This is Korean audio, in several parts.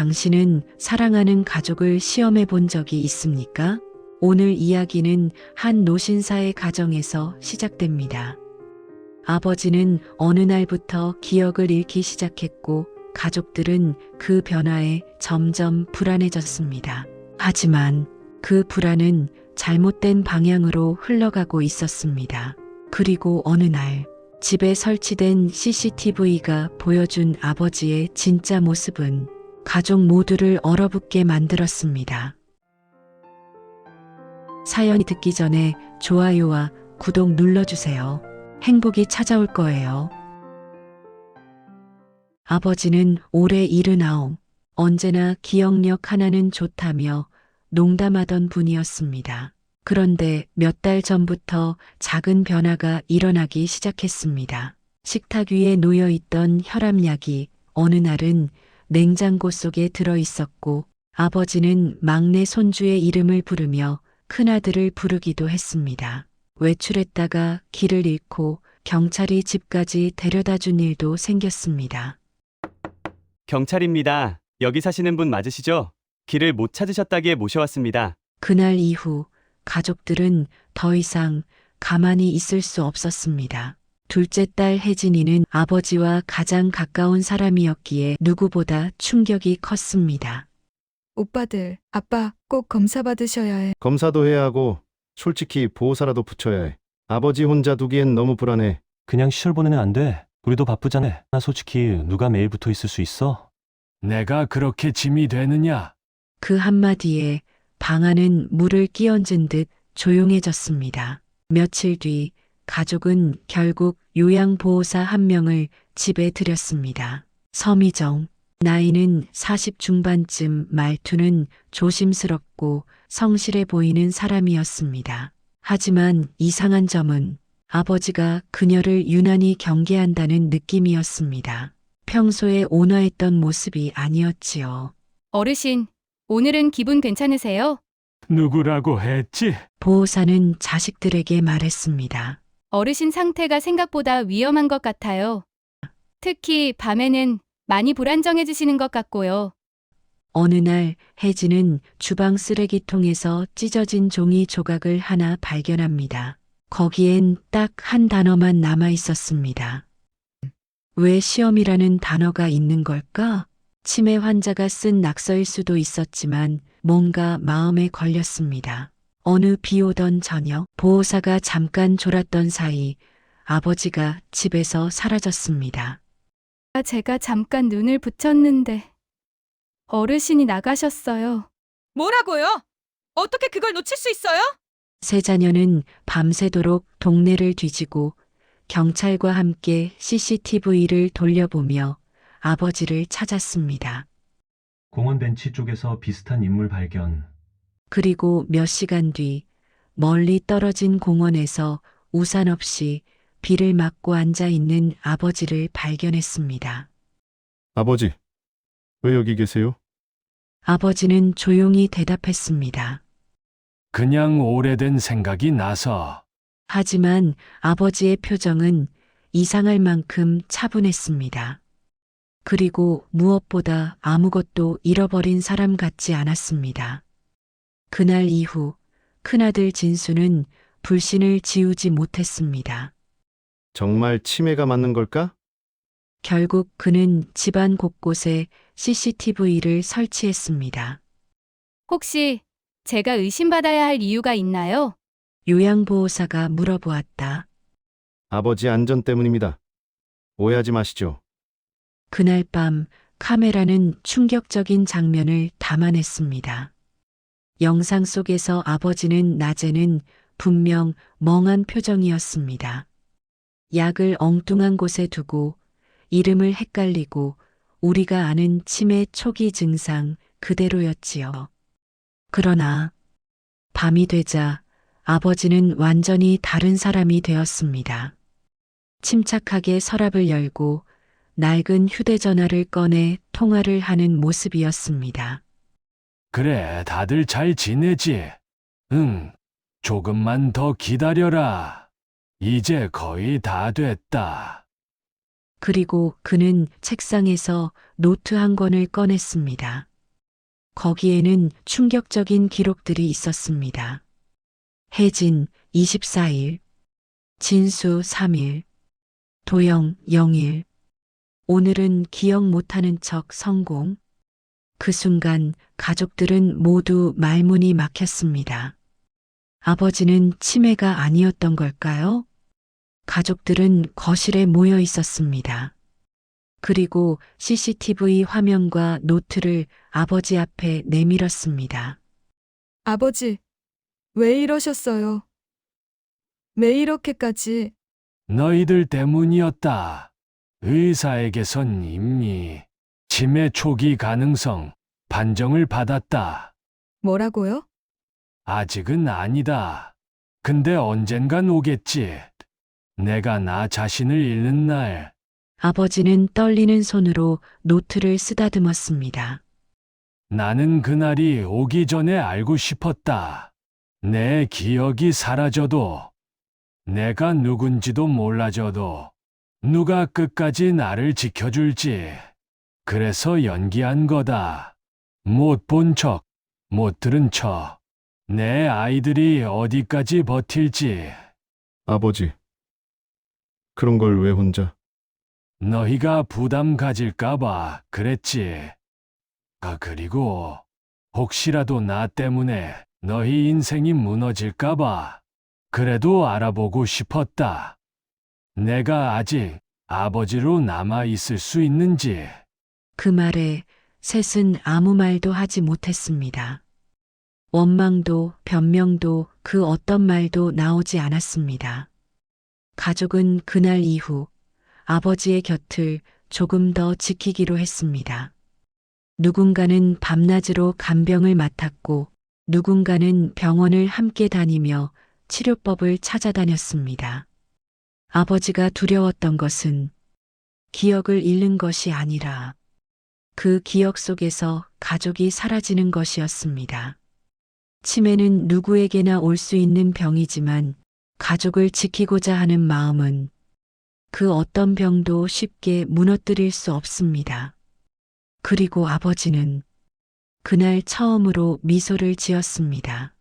당신은 사랑하는 가족을 시험해 본 적이 있습니까? 오늘 이야기는 한 노신사의 가정에서 시작됩니다. 아버지는 어느 날부터 기억을 잃기 시작했고 가족들은 그 변화에 점점 불안해졌습니다. 하지만 그 불안은 잘못된 방향으로 흘러가고 있었습니다. 그리고 어느 날 집에 설치된 CCTV가 보여준 아버지의 진짜 모습은 가족 모두를 얼어붙게 만들었습니다. 사연이 듣기 전에 좋아요와 구독 눌러주세요. 행복이 찾아올 거예요. 아버지는 올해 79, 언제나 기억력 하나는 좋다며 농담하던 분이었습니다. 그런데 몇 달 전부터 작은 변화가 일어나기 시작했습니다. 식탁 위에 놓여 있던 혈압약이 어느 날은 냉장고 속에 들어 있었고 아버지는 막내 손주의 이름을 부르며 큰아들을 부르기도 했습니다. 외출했다가 길을 잃고 경찰이 집까지 데려다 준 일도 생겼습니다. 경찰입니다. 여기 사시는 분 맞으시죠? 길을 못 찾으셨다기에 모셔왔습니다. 그날 이후 가족들은 더 이상 가만히 있을 수 없었습니다. 둘째 딸 혜진이는 아버지와 가장 가까운 사람이었기에 누구보다 충격이 컸습니다. 오빠들, 아빠 꼭 검사 받으셔야 해. 검사도 해야 하고 솔직히 보호사라도 붙여야 해. 아버지 혼자 두기엔 너무 불안해. 그냥 시절 보내면 안 돼. 우리도 바쁘잖아. 나 솔직히 누가 매일 붙어 있을 수 있어? 내가 그렇게 짐이 되느냐? 그 한마디에 방 안은 물을 끼얹은 듯 조용해졌습니다. 며칠 뒤 가족은 결국 요양보호사 한 명을 집에 들였습니다. 서미정, 나이는 40 중반쯤, 말투는 조심스럽고 성실해 보이는 사람이었습니다. 하지만 이상한 점은 아버지가 그녀를 유난히 경계한다는 느낌이었습니다. 평소에 온화했던 모습이 아니었지요. 어르신, 오늘은 기분 괜찮으세요? 누구라고 했지? 보호사는 자식들에게 말했습니다. 어르신 상태가 생각보다 위험한 것 같아요. 특히 밤에는 많이 불안정해지시는 것 같고요. 어느 날 혜진은 주방 쓰레기통에서 찢어진 종이 조각을 하나 발견합니다. 거기엔 딱 한 단어만 남아 있었습니다. 왜 시험이라는 단어가 있는 걸까? 치매 환자가 쓴 낙서일 수도 있었지만 뭔가 마음에 걸렸습니다. 어느 비 오던 저녁, 보호사가 잠깐 졸았던 사이 아버지가 집에서 사라졌습니다. 제가 잠깐 눈을 붙였는데 어르신이 나가셨어요. 뭐라고요? 어떻게 그걸 놓칠 수 있어요? 세 자녀는 밤새도록 동네를 뒤지고 경찰과 함께 CCTV를 돌려보며 아버지를 찾았습니다. 공원 벤치 쪽에서 비슷한 인물 발견. 그리고 몇 시간 뒤 멀리 떨어진 공원에서 우산 없이 비를 맞고 앉아 있는 아버지를 발견했습니다. 아버지, 왜 여기 계세요? 아버지는 조용히 대답했습니다. 그냥 오래된 생각이 나서. 하지만 아버지의 표정은 이상할 만큼 차분했습니다. 그리고 무엇보다 아무것도 잃어버린 사람 같지 않았습니다. 그날 이후 큰아들 진수는 불신을 지우지 못했습니다. 정말 치매가 맞는 걸까? 결국 그는 집안 곳곳에 CCTV를 설치했습니다. 혹시 제가 의심받아야 할 이유가 있나요? 요양보호사가 물어보았다. 아버지 안전 때문입니다. 오해하지 마시죠. 그날 밤 카메라는 충격적인 장면을 담아냈습니다. 영상 속에서 아버지는 낮에는 분명 멍한 표정이었습니다. 약을 엉뚱한 곳에 두고 이름을 헷갈리고 우리가 아는 치매 초기 증상 그대로였지요. 그러나 밤이 되자 아버지는 완전히 다른 사람이 되었습니다. 침착하게 서랍을 열고 낡은 휴대전화를 꺼내 통화를 하는 모습이었습니다. 그래, 다들 잘 지내지? 응, 조금만 더 기다려라. 이제 거의 다 됐다. 그리고 그는 책상에서 노트 한 권을 꺼냈습니다. 거기에는 충격적인 기록들이 있었습니다. 혜진 24일, 진수 3일, 도영 0일, 오늘은 기억 못하는 척 성공. 그 순간 가족들은 모두 말문이 막혔습니다. 아버지는 치매가 아니었던 걸까요? 가족들은 거실에 모여 있었습니다. 그리고 CCTV 화면과 노트를 아버지 앞에 내밀었습니다. 아버지, 왜 이러셨어요? 왜 이렇게까지? 너희들 때문이었다. 의사에게선 이미 치매 초기 가능성 판정을 받았다. 뭐라고요? 아직은 아니다. 근데 언젠간 오겠지. 내가 나 자신을 잃는 날. 아버지는 떨리는 손으로 노트를 쓰다듬었습니다. 나는 그날이 오기 전에 알고 싶었다. 내 기억이 사라져도, 내가 누군지도 몰라져도, 누가 끝까지 나를 지켜줄지. 그래서 연기한 거다. 못 본 척, 못 들은 척. 내 아이들이 어디까지 버틸지. 아버지. 그런 걸 왜 혼자? 너희가 부담 가질까봐 그랬지. 그리고 혹시라도 나 때문에 너희 인생이 무너질까봐 그래도 알아보고 싶었다. 내가 아직 아버지로 남아 있을 수 있는지. 그 말에 셋은 아무 말도 하지 못했습니다. 원망도 변명도 그 어떤 말도 나오지 않았습니다. 가족은 그날 이후 아버지의 곁을 조금 더 지키기로 했습니다. 누군가는 밤낮으로 간병을 맡았고 누군가는 병원을 함께 다니며 치료법을 찾아다녔습니다. 아버지가 두려웠던 것은 기억을 잃는 것이 아니라 그 기억 속에서 가족이 사라지는 것이었습니다. 치매는 누구에게나 올 수 있는 병이지만 가족을 지키고자 하는 마음은 그 어떤 병도 쉽게 무너뜨릴 수 없습니다. 그리고 아버지는 그날 처음으로 미소를 지었습니다.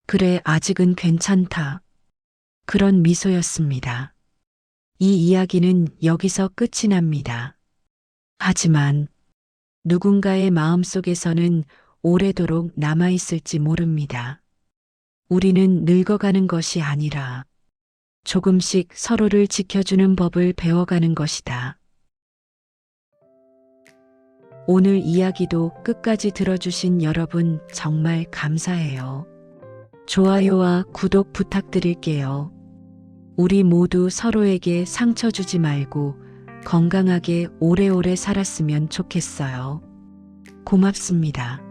그래, 아직은 괜찮다. 그런 미소였습니다. 이 이야기는 여기서 끝이 납니다. 하지만 누군가의 마음속에서는 오래도록 남아있을지 모릅니다. 우리는 늙어가는 것이 아니라 조금씩 서로를 지켜주는 법을 배워가는 것이다. 오늘 이야기도 끝까지 들어주신 여러분 정말 감사해요. 좋아요와 구독 부탁드릴게요. 우리 모두 서로에게 상처 주지 말고 건강하게 오래오래 살았으면 좋겠어요. 고맙습니다.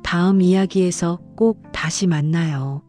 다음 이야기에서 꼭 다시 만나요.